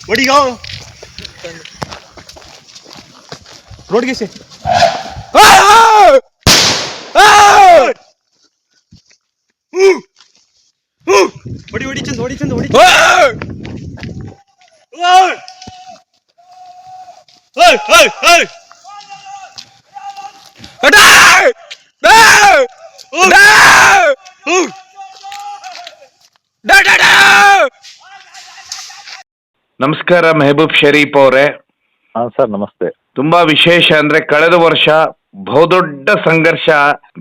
ಹೊಡಿಗೋ ರೋಡ್ಗೆ ಸೆ ಹೊಡಿ ಹೊಡಿ ಚಂದ ಹೊಡಿ ಚಂದ ಹೊಡಿ ನಮಸ್ಕಾರ ಮೆಹಬೂಬ್ ಶರೀಫ್ ಅವರೇ. ಸರ್ ನಮಸ್ತೆ. ತುಂಬಾ ವಿಶೇಷ ಅಂದ್ರೆ ಕಳೆದ ವರ್ಷ ಬಹುದೊಡ್ಡ ಸಂಘರ್ಷ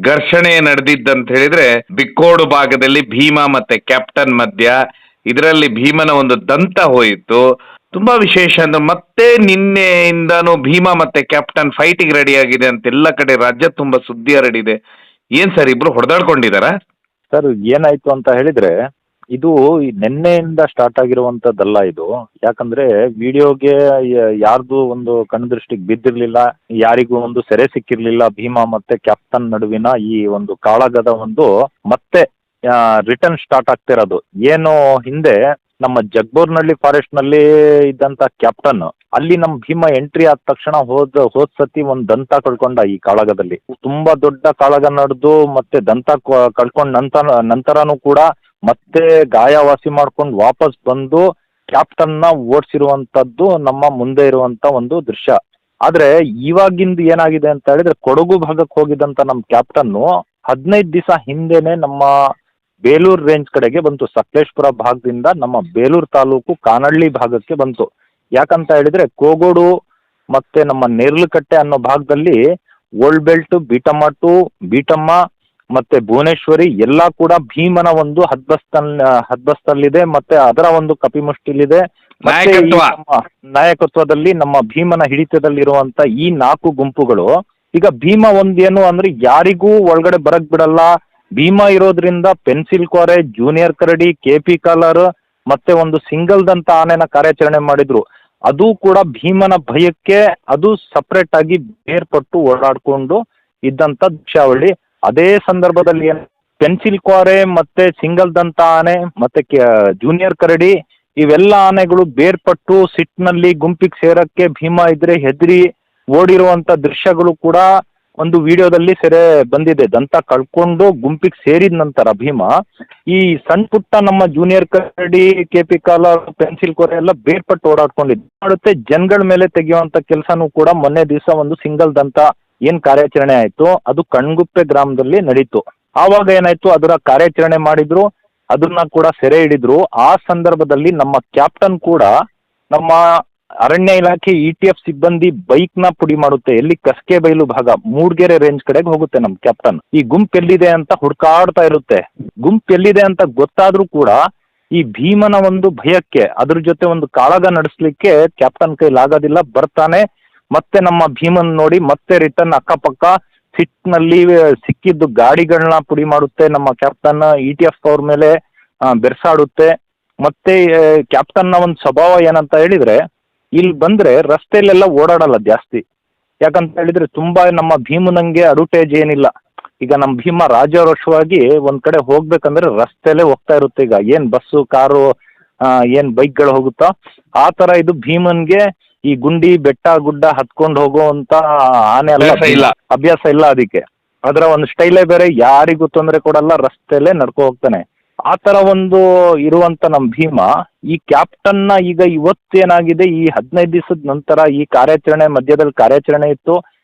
ಘರ್ಷಣೆ ನಡೆದಿದ್ದಂತ ಹೇಳಿದ್ರೆ ಬಿಕ್ಕೋಡು ಭಾಗದಲ್ಲಿ ಭೀಮಾ ಮತ್ತೆ ಕ್ಯಾಪ್ಟನ್ ಮಧ್ಯ. ಇದರಲ್ಲಿ ಭೀಮನ ಒಂದು ದಂತ ಹೋಯಿತು. ತುಂಬಾ ವಿಶೇಷ ಅಂದ್ರೆ ಮತ್ತೆ ನಿನ್ನೆಯಿಂದಾನು ಭೀಮಾ ಮತ್ತೆ ಕ್ಯಾಪ್ಟನ್ ಫೈಟಿಗೆ ರೆಡಿ ಆಗಿದೆ ಅಂತ ಎಲ್ಲ ಕಡೆ ರಾಜ್ಯ ತುಂಬಾ ಸುದ್ದಿ ಹರಡಿದೆ. ಏನ್ ಸರ್ ಇಬ್ರು ಹೊಡೆದಾಡ್ಕೊಂಡಿದಾರ? ಸರ್ ಏನಾಯ್ತು ಅಂತ ಹೇಳಿದ್ರೆ ಇದು ನಿನ್ನೆಯಿಂದ ಸ್ಟಾರ್ಟ್ ಆಗಿರುವಂತದ್ದಲ್ಲ ಇದು. ಯಾಕಂದ್ರೆ ವಿಡಿಯೋಗೆ ಯಾರ್ದು ಒಂದು ಕಣ್ದೃಷ್ಟಿಗೆ ಬಿದ್ದಿರ್ಲಿಲ್ಲ, ಯಾರಿಗೂ ಒಂದು ಸೆರೆ ಸಿಕ್ಕಿರ್ಲಿಲ್ಲ. ಭೀಮಾ ಮತ್ತೆ ಕ್ಯಾಪ್ಟನ್ ನಡುವಿನ ಈ ಒಂದು ಕಾಳಗದ ಒಂದು ಮತ್ತೆ ರಿಟರ್ನ್ ಸ್ಟಾರ್ಟ್ ಆಗ್ತಿರೋದು. ಏನು ಹಿಂದೆ ನಮ್ಮ ಜಗ್ಬೋರ್ನಹಳ್ಳಿ ಫಾರೆಸ್ಟ್ ನಲ್ಲಿ ಇದ್ದಂತ ಕ್ಯಾಪ್ಟನ್ ಅಲ್ಲಿ ನಮ್ಮ ಭೀಮಾ ಎಂಟ್ರಿ ಆದ ತಕ್ಷಣ ಹೋದ್ ಸತಿ ಒಂದ್ ದಂತ ಕಳ್ಕೊಂಡ. ಈ ಕಾಳಗದಲ್ಲಿ ತುಂಬಾ ದೊಡ್ಡ ಕಾಳಗ ನಡೆದು ಮತ್ತೆ ದಂತ ಕಳ್ಕೊಂಡ್ ನಂತರನೂ ಕೂಡ ಮತ್ತೆ ಗಾಯ ವಾಸಿ ಮಾಡ್ಕೊಂಡು ವಾಪಸ್ ಬಂದು ಕ್ಯಾಪ್ಟನ್ ನ ಓಡಿಸಿರುವಂತದ್ದು ನಮ್ಮ ಮುಂದೆ ಇರುವಂತ ಒಂದು ದೃಶ್ಯ. ಆದ್ರೆ ಇವಾಗಿಂದು ಏನಾಗಿದೆ ಅಂತ ಹೇಳಿದ್ರೆ ಕೊಡಗು ಭಾಗಕ್ಕೆ ಹೋಗಿದಂತ ನಮ್ಮ ಕ್ಯಾಪ್ಟನ್ 15 ದಿವಸ ಹಿಂದೆನೆ ನಮ್ಮ ಬೇಲೂರು ರೇಂಜ್ ಕಡೆಗೆ ಬಂತು. ಸಕಲೇಶ್ಪುರ ಭಾಗದಿಂದ ನಮ್ಮ ಬೇಲೂರು ತಾಲೂಕು ಕಾನಹಳ್ಳಿ ಭಾಗಕ್ಕೆ ಬಂತು. ಯಾಕಂತ ಹೇಳಿದ್ರೆ ಕೋಗೋಡು ಮತ್ತೆ ನಮ್ಮ ನೇರ್ಲಕಟ್ಟೆ ಅನ್ನೋ ಭಾಗದಲ್ಲಿ ಓಲ್ಡ್ ಬೆಲ್ಟ್, ಬೀಟಮ್ಮ ಮತ್ತೆ ಭುವನೇಶ್ವರಿ ಎಲ್ಲ ಕೂಡ ಭೀಮನ ಒಂದು ಹದ್ಬಸ್ತಲ್ಲಿದೆ. ಮತ್ತೆ ಅದರ ಒಂದು ಕಪಿಮುಷ್ಟಿಲಿದೆ. ನಾಯಕತ್ವದಲ್ಲಿ ನಮ್ಮ ಭೀಮನ ಹಿಡಿತದಲ್ಲಿರುವಂತ ಈ 4 ಗುಂಪುಗಳು ಈಗ ಭೀಮ ಒಂದೇನು ಅಂದ್ರೆ ಯಾರಿಗೂ ಒಳಗಡೆ ಬರಕ್ ಬಿಡಲ್ಲ. ಭೀಮಾ ಇರೋದ್ರಿಂದ ಪೆನ್ಸಿಲ್ ಕೋರೆ, ಜೂನಿಯರ್ ಕರಡಿ, KP ಕಾಲರ್ ಮತ್ತೆ ಒಂದು ಸಿಂಗಲ್ ದಂತ ಆನೆನ ಕಾರ್ಯಾಚರಣೆ ಮಾಡಿದ್ರು. ಅದು ಕೂಡ ಭೀಮನ ಭಯಕ್ಕೆ ಅದು ಸಪರೇಟ್ ಆಗಿ ಬೇರ್ಪಟ್ಟು ಓಡಾಡ್ಕೊಂಡು ಇದ್ದಂತ ದೃಶ್ಯಾವಳಿ. ಅದೇ ಸಂದರ್ಭದಲ್ಲಿ ಪೆನ್ಸಿಲ್ ಕೋರೆ ಮತ್ತೆ ಸಿಂಗಲ್ ದಂತ ಆನೆ ಮತ್ತೆ ಜೂನಿಯರ್ ಕರಡಿ ಇವೆಲ್ಲ ಆನೆಗಳು ಬೇರ್ಪಟ್ಟು ಸಿಟ್ನಲ್ಲಿ ಗುಂಪಿಗೆ ಸೇರಕ್ಕೆ ಭೀಮಾ ಇದ್ರೆ ಹೆದರಿ ಓಡಿರುವಂತ ದೃಶ್ಯಗಳು ಕೂಡ ಒಂದು ವಿಡಿಯೋದಲ್ಲಿ ಸೆರೆ ಬಂದಿದೆ. ದಂತ ಕಳ್ಕೊಂಡು ಗುಂಪಿಗೆ ಸೇರಿದ ನಂತರ ಭೀಮಾ ಈ ಸಣ್ಣ ಪುಟ್ಟ ನಮ್ಮ ಜೂನಿಯರ್ ಕರಡಿ, KP ಕಾಲರ್, ಪೆನ್ಸಿಲ್ ಕೋರೆ ಎಲ್ಲ ಬೇರ್ಪಟ್ಟು ಓಡಾಡ್ಕೊಂಡಿದ್ದು ಮಾಡುತ್ತೆ. ಜನಗಳ ಮೇಲೆ ತೆಗೆಯುವಂತ ಕೆಲಸನೂ ಕೂಡ ಮೊನ್ನೆ ದಿವಸ ಒಂದು ಸಿಂಗಲ್ ದಂತ ಏನ್ ಕಾರ್ಯಾಚರಣೆ ಆಯ್ತು ಅದು ಕಣ್ಗುಪ್ಪೆ ಗ್ರಾಮದಲ್ಲಿ ನಡೀತು. ಆವಾಗ ಏನಾಯ್ತು, ಅದರ ಕಾರ್ಯಾಚರಣೆ ಮಾಡಿದ್ರು, ಅದನ್ನ ಕೂಡ ಸೆರೆ ಹಿಡಿದ್ರು. ಆ ಸಂದರ್ಭದಲ್ಲಿ ನಮ್ಮ ಕ್ಯಾಪ್ಟನ್ ಕೂಡ ನಮ್ಮ ಅರಣ್ಯ ಇಲಾಖೆ ETF ಸಿಬ್ಬಂದಿ ಬೈಕ್ ನ ಪುಡಿ ಮಾಡುತ್ತೆ. ಎಲ್ಲಿ ಕಸ್ಕೆ ಬೈಲು ಭಾಗ ಮೂಡ್ಗೆರೆ ರೇಂಜ್ ಕಡೆಗೆ ಹೋಗುತ್ತೆ ನಮ್ಮ ಕ್ಯಾಪ್ಟನ್. ಈ ಗುಂಪು ಎಲ್ಲಿದೆ ಅಂತ ಹುಡ್ಕಾಡ್ತಾ ಇರುತ್ತೆ. ಗುಂಪು ಎಲ್ಲಿದೆ ಅಂತ ಗೊತ್ತಾದ್ರೂ ಕೂಡ ಈ ಭೀಮನ ಒಂದು ಭಯಕ್ಕೆ ಅದ್ರ ಜೊತೆ ಒಂದು ಕಾಳಗ ನಡೆಸ್ಲಿಕ್ಕೆ ಕ್ಯಾಪ್ಟನ್ ಕೈಲಾಗೋದಿಲ್ಲ. ಬರ್ತಾನೆ ಮತ್ತೆ ನಮ್ಮ ಭೀಮನ್ ನೋಡಿ ಮತ್ತೆ ರಿಟರ್ನ್ ಅಕ್ಕಪಕ್ಕ ಸಿಟ್ನಲ್ಲಿ ಸಿಕ್ಕಿದ್ದು ಗಾಡಿಗಳನ್ನ ಪುಡಿ ಮಾಡುತ್ತೆ. ನಮ್ಮ ಕ್ಯಾಪ್ಟನ್ ETF ಅವ್ರ ಮೇಲೆ ಬೆರ್ಸಾಡುತ್ತೆ. ಮತ್ತೆ ಕ್ಯಾಪ್ಟನ್ ನ ಒಂದು ಸ್ವಭಾವ ಏನಂತ ಹೇಳಿದ್ರೆ ಇಲ್ಲಿ ಬಂದ್ರೆ ರಸ್ತೆಯಲ್ಲೆಲ್ಲ ಓಡಾಡಲ್ಲ ಜಾಸ್ತಿ. ಯಾಕಂತ ಹೇಳಿದ್ರೆ ತುಂಬಾ ನಮ್ಮ ಭೀಮನಂಗೆ ಅಡುಟೇಜ್ ಏನಿಲ್ಲ. ಈಗ ನಮ್ಮ ಭೀಮ ರಾಜಾರೋಷವಾಗಿ ಒಂದ್ ಕಡೆ ಹೋಗ್ಬೇಕಂದ್ರೆ ರಸ್ತೆಯಲ್ಲೇ ಹೋಗ್ತಾ ಇರುತ್ತೆ. ಈಗ ಏನ್ ಬಸ್ಸು, ಕಾರು, ಏನ್ ಬೈಕ್ಗಳು ಹೋಗುತ್ತಾ ಆ ತರ ಇದು ಭೀಮನ್ಗೆ ಈ ಗುಂಡಿ, ಬೆಟ್ಟ, ಗುಡ್ಡ ಹತ್ಕೊಂಡು ಹೋಗುವಂತ ಆನೆ ಅಲ್ಲ, ಅಭ್ಯಾಸ ಇಲ್ಲ. ಅದಕ್ಕೆ ಅದರ ಒಂದು ಸ್ಟೈಲೇ ಬೇರೆ. ಯಾರಿಗೂ ತೊಂದರೆ ಕೊಡಲ್ಲ, ರಸ್ತೆಯಲ್ಲೇ ನಡ್ಕೊ ಹೋಗ್ತಾನೆ. ಆ ತರ ಒಂದು ಇರುವಂತ ನಮ್ಮ ಭೀಮ ಈ ಕ್ಯಾಪ್ಟನ್ ನ ಈಗ ಇವತ್ತೇನಾಗಿದೆ, ಈ 15 ದಿವಸದ ನಂತರ ಈ ಕಾರ್ಯಾಚರಣೆ ಮಧ್ಯದಲ್ಲಿ ಕಾರ್ಯಾಚರಣೆ ಇತ್ತು.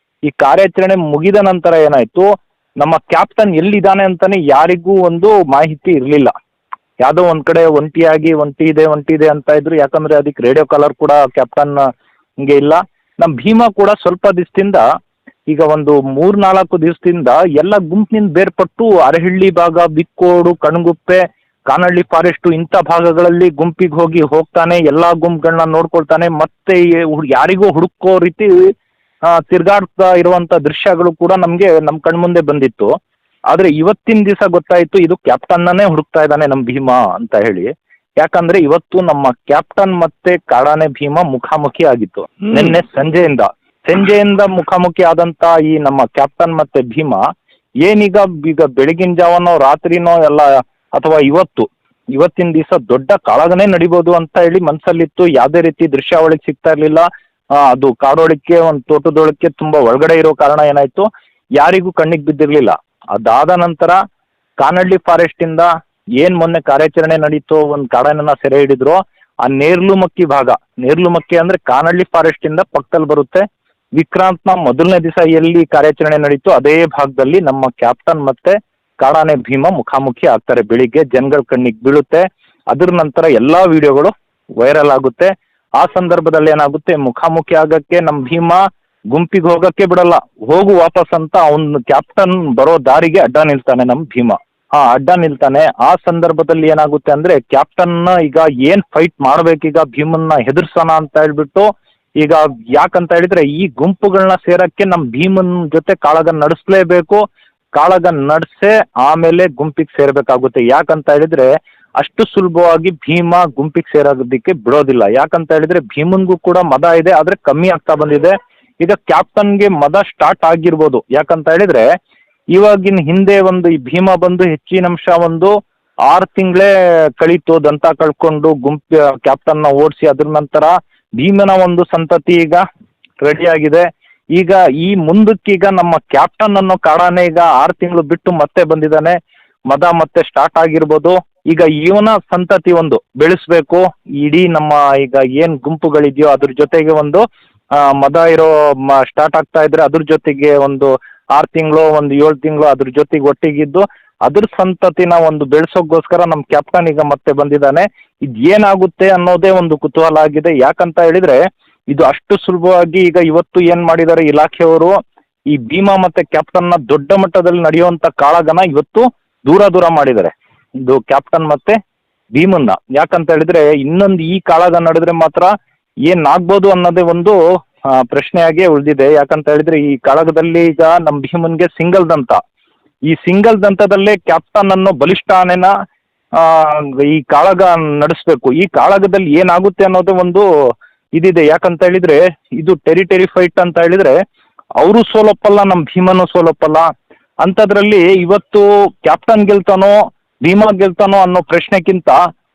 ಈ ಕಾರ್ಯಾಚರಣೆ ಮುಗಿದ ನಂತರ ಏನಾಯ್ತು, ನಮ್ಮ ಕ್ಯಾಪ್ಟನ್ ಎಲ್ಲಿದ್ದಾನೆ ಅಂತಾನೆ ಯಾರಿಗೂ ಒಂದು ಮಾಹಿತಿ ಇರಲಿಲ್ಲ. ಯಾವ್ದೋ ಒಂದ್ ಕಡೆ ಒಂಟಿ ಇದೆ ಅಂತ ಇದ್ರು. ಯಾಕಂದ್ರೆ ಅದಕ್ಕೆ ರೇಡಿಯೋ ಕಾಲರ್ ಕೂಡ ಕ್ಯಾಪ್ಟನ್ ಹಂಗೆ ಇಲ್ಲ. ನಮ್ಮ ಭೀಮ ಕೂಡ ಸ್ವಲ್ಪ ದಿವಸದಿಂದ ಈಗ ಒಂದು 3-4 ದಿವಸದಿಂದ ಎಲ್ಲ ಗುಂಪಿನಿಂದ ಬೇರ್ಪಟ್ಟು ಅರಹಳ್ಳಿ ಭಾಗ, ಬಿಕ್ಕೋಡು, ಕಣ್ಗುಪ್ಪೆ, ಕಾನಹಳ್ಳಿ ಫಾರೆಸ್ಟ್ ಇಂಥ ಭಾಗಗಳಲ್ಲಿ ಗುಂಪಿಗೆ ಹೋಗ್ತಾನೆ. ಎಲ್ಲಾ ಗುಂಪುಗಳನ್ನ ನೋಡ್ಕೊಳ್ತಾನೆ. ಮತ್ತೆ ಯಾರಿಗೂ ಹುಡುಕೋ ರೀತಿ ತಿರ್ಗಾಡ್ತಾ ಇರುವಂತ ದೃಶ್ಯಗಳು ಕೂಡ ನಮ್ಗೆ ನಮ್ ಕಣ್ಮುಂದೆ ಬಂದಿತ್ತು. ಆದ್ರೆ ಇವತ್ತಿನ ದಿವಸ ಗೊತ್ತಾಯ್ತು ಇದು ಕ್ಯಾಪ್ಟನ್ನೇ ಹುಡುಕ್ತಾ ಇದ್ದಾನೆ ನಮ್ಮ ಭೀಮಾ ಅಂತ ಹೇಳಿ. ಯಾಕಂದ್ರೆ ಇವತ್ತು ನಮ್ಮ ಕ್ಯಾಪ್ಟನ್ ಮತ್ತೆ ಕಾಡಾನೆ ಭೀಮಾ ಮುಖಾಮುಖಿ ಆಗಿತ್ತು ನಿನ್ನೆ ಸಂಜೆಯಿಂದ ಮುಖಾಮುಖಿ ಆದಂತ ಈ ನಮ್ಮ ಕ್ಯಾಪ್ಟನ್ ಮತ್ತೆ ಭೀಮಾ ಏನೀಗ ಈಗ ಬೆಳಗಿನ ಜಾವನೋ ರಾತ್ರಿನೋ ಎಲ್ಲ ಅಥವಾ ಇವತ್ತು ಇವತ್ತಿನ ದಿವಸ ದೊಡ್ಡ ಕಾಳಗನೇ ನಡಿಬೋದು ಅಂತ ಹೇಳಿ ಮನ್ಸಲ್ಲಿತ್ತು. ಯಾವುದೇ ರೀತಿ ದೃಶ್ಯಾವಳಿಗೆ ಸಿಗ್ತಾ ಇರ್ಲಿಲ್ಲ. ಅದು ಕಾಡೋಳಕ್ಕೆ ಒಂದು ತೋಟದೊಳಕ್ಕೆ ತುಂಬಾ ಒಳಗಡೆ ಇರೋ ಕಾರಣ ಏನಾಯ್ತು, ಯಾರಿಗೂ ಕಣ್ಣಿಗೆ ಬಿದ್ದಿರ್ಲಿಲ್ಲ. ಅದಾದ ನಂತರ ಕಾನಹಳ್ಳಿ ಫಾರೆಸ್ಟ್ ಇಂದ ಏನ್ ಮೊನ್ನೆ ಕಾರ್ಯಾಚರಣೆ ನಡೀತು, ಒಂದು ಕಾಡನ್ನ ಸೆರೆ ಹಿಡಿದ್ರು. ಆ ನೇರ್ಲುಮಕ್ಕಿ ಭಾಗ, ನೇರ್ಲುಮಕ್ಕಿ ಅಂದ್ರೆ ಕಾನಹಳ್ಳಿ ಫಾರೆಸ್ಟ್ ಇಂದ ಪಕ್ಕದಲ್ಲಿ ಬರುತ್ತೆ. ವಿಕ್ರಾಂತ್ನ ಮೊದಲನೇ ದಿವಸ ಎಲ್ಲಿ ಕಾರ್ಯಾಚರಣೆ ನಡೀತು ಅದೇ ಭಾಗದಲ್ಲಿ ನಮ್ಮ ಕ್ಯಾಪ್ಟನ್ ಮತ್ತೆ ಕಾಡಾನೆ ಭೀಮ ಮುಖಾಮುಖಿ ಆಗ್ತಾರೆ. ಬೆಳಿಗ್ಗೆ ಜನಗಳ ಕಣ್ಣಿಗೆ ಬೀಳುತ್ತೆ. ಅದ್ರ ನಂತರ ಎಲ್ಲಾ ವಿಡಿಯೋಗಳು ವೈರಲ್ ಆಗುತ್ತೆ. ಆ ಸಂದರ್ಭದಲ್ಲಿ ಏನಾಗುತ್ತೆ, ಮುಖಾಮುಖಿ ಆಗಕ್ಕೆ ನಮ್ಮ ಭೀಮ ಗುಂಪಿಗೆ ಹೋಗಕ್ಕೆ ಬಿಡಲ್ಲ, ಹೋಗು ವಾಪಸ್ ಅಂತ ಅವ್ನ ಕ್ಯಾಪ್ಟನ್ ಬರೋ ದಾರಿಗೆ ಅಡ್ಡ ನಿಲ್ತಾನೆ ನಮ್ಮ ಭೀಮ. ಅಡ್ಡ ನಿಲ್ತಾನೆ. ಆ ಸಂದರ್ಭದಲ್ಲಿ ಏನಾಗುತ್ತೆ ಅಂದ್ರೆ ಕ್ಯಾಪ್ಟನ್ ಈಗ ಏನ್ ಫೈಟ್ ಮಾಡ್ಬೇಕೀಗ, ಭೀಮನ್ನ ಹೆದರ್ಸೋಣ ಅಂತ ಹೇಳ್ಬಿಟ್ಟು, ಈಗ ಯಾಕಂತ ಹೇಳಿದ್ರೆ ಈ ಗುಂಪುಗಳನ್ನ ಸೇರಕ್ಕೆ ನಮ್ಮ ಭೀಮನ್ ಜೊತೆ ಕಾಳಗ ನಡೆಸಲೇಬೇಕು. ಕಾಳಗ ನಡೆಸೇ ಆಮೇಲೆ ಗುಂಪಿಗೆ ಸೇರ್ಬೇಕಾಗುತ್ತೆ. ಯಾಕಂತ ಹೇಳಿದ್ರೆ ಅಷ್ಟು ಸುಲಭವಾಗಿ ಭೀಮ ಗುಂಪಿಗೆ ಸೇರೋದಕ್ಕೆ ಬಿಡೋದಿಲ್ಲ. ಯಾಕಂತ ಹೇಳಿದ್ರೆ ಭೀಮನ್ಗೂ ಕೂಡ ಮದ ಇದೆ, ಆದ್ರೆ ಕಮ್ಮಿ ಆಗ್ತಾ ಬಂದಿದೆ. ಈಗ ಕ್ಯಾಪ್ಟನ್ಗೆ ಮದ ಸ್ಟಾರ್ಟ್ ಆಗಿರ್ಬೋದು. ಯಾಕಂತ ಹೇಳಿದ್ರೆ ಇವಾಗಿನ ಹಿಂದೆ ಒಂದು ಈ ಭೀಮ ಬಂದು ಹೆಚ್ಚಿನ ಅಂಶ ಒಂದು 6 ತಿಂಗಳೇ ಕಳೀತು ದಂತ ಕಳ್ಕೊಂಡು ಕ್ಯಾಪ್ಟನ್ನ ಓಡಿಸಿ. ಅದ್ರ ನಂತರ ಭೀಮನ ಒಂದು ಸಂತತಿ ಈಗ ರೆಡಿ ಆಗಿದೆ. ಈಗ ಈ ಮುಂದಕ್ಕೀಗ ನಮ್ಮ ಕ್ಯಾಪ್ಟನ್ ಅನ್ನೋ ಕಾಡಾನೆ ಈಗ 6 ತಿಂಗಳು ಬಿಟ್ಟು ಮತ್ತೆ ಬಂದಿದ್ದಾನೆ. ಮದ ಮತ್ತೆ ಸ್ಟಾರ್ಟ್ ಆಗಿರ್ಬೋದು. ಈಗ ಇವನ ಸಂತತಿ ಒಂದು ಬೆಳೆಸ್ಬೇಕು. ಇಡೀ ನಮ್ಮ ಈಗ ಏನ್ ಗುಂಪುಗಳಿದೆಯೋ ಅದ್ರ ಜೊತೆಗೆ ಒಂದು ಮದ ಇರೋ ಸ್ಟಾರ್ಟ್ ಆಗ್ತಾ ಇದ್ರೆ ಅದ್ರ ಜೊತೆಗೆ ಒಂದು 6 ತಿಂಗಳು ಒಂದು 7 ತಿಂಗಳು ಅದ್ರ ಜೊತೆಗೆ ಒಟ್ಟಿಗಿದ್ದು ಅದ್ರ ಸಂತತಿನ ಒಂದು ಬೆಳೆಸೋಕ್ಕೋಸ್ಕರ ನಮ್ಮ ಕ್ಯಾಪ್ಟನ್ ಈಗ ಮತ್ತೆ ಬಂದಿದ್ದಾನೆ. ಇದು ಏನಾಗುತ್ತೆ ಅನ್ನೋದೇ ಒಂದು ಕುತೂಹಲ ಆಗಿದೆ. ಯಾಕಂತ ಹೇಳಿದ್ರೆ ಇದು ಅಷ್ಟು ಸುಲಭವಾಗಿ ಈಗ ಇವತ್ತು ಏನ್ ಮಾಡಿದ್ದಾರೆ ಇಲಾಖೆಯವರು, ಈ ಭೀಮಾ ಮತ್ತೆ ಕ್ಯಾಪ್ಟನ್ನ ದೊಡ್ಡ ಮಟ್ಟದಲ್ಲಿ ನಡೆಯುವಂತ ಕಾಳಗನ ಇವತ್ತು ದೂರ ಮಾಡಿದ್ದಾರೆ, ಇದು ಕ್ಯಾಪ್ಟನ್ ಮತ್ತೆ ಭೀಮನ್ನ. ಯಾಕಂತ ಹೇಳಿದ್ರೆ ಇನ್ನೊಂದು ಈ ಕಾಳಗ ನಡೆದ್ರೆ ಮಾತ್ರ ಏನ್ ಆಗ್ಬೋದು ಅನ್ನೋದೇ ಒಂದು ಪ್ರಶ್ನೆಯಾಗಿಯೇ ಉಳಿದಿದೆ. ಯಾಕಂತ ಹೇಳಿದ್ರೆ ಈ ಕಾಳಗದಲ್ಲಿ ಈಗ ನಮ್ಮ ಭೀಮನ್ಗೆ ಸಿಂಗಲ್ ದಂತ, ಈ ಸಿಂಗಲ್ ದಂತದಲ್ಲೇ ಕ್ಯಾಪ್ಟನ್ ಅನ್ನೋ ಬಲಿಷ್ಠ ಆನೆನ ಈ ಕಾಳಗ ನಡೆಸಬೇಕು. ಈ ಕಾಳಗದಲ್ಲಿ ಏನಾಗುತ್ತೆ ಅನ್ನೋದೇ ಒಂದು ಇದಿದೆ. ಯಾಕಂತ ಹೇಳಿದ್ರೆ ಇದು ಟೆರಿಟರಿ ಫೈಟ್ ಅಂತ ಹೇಳಿದ್ರೆ ಅವರು ಸೋಲೊಪ್ಪಲ್ಲ, ನಮ್ಮ ಭೀಮನು ಸೋಲೊಪ್ಪಲ್ಲ. ಅಂಥದ್ರಲ್ಲಿ ಇವತ್ತು ಕ್ಯಾಪ್ಟನ್ ಗೆಲ್ತಾನೋ ಭೀಮಾ ಗೆಲ್ತಾನೋ ಅನ್ನೋ ಪ್ರಶ್ನೆಗಿಂತ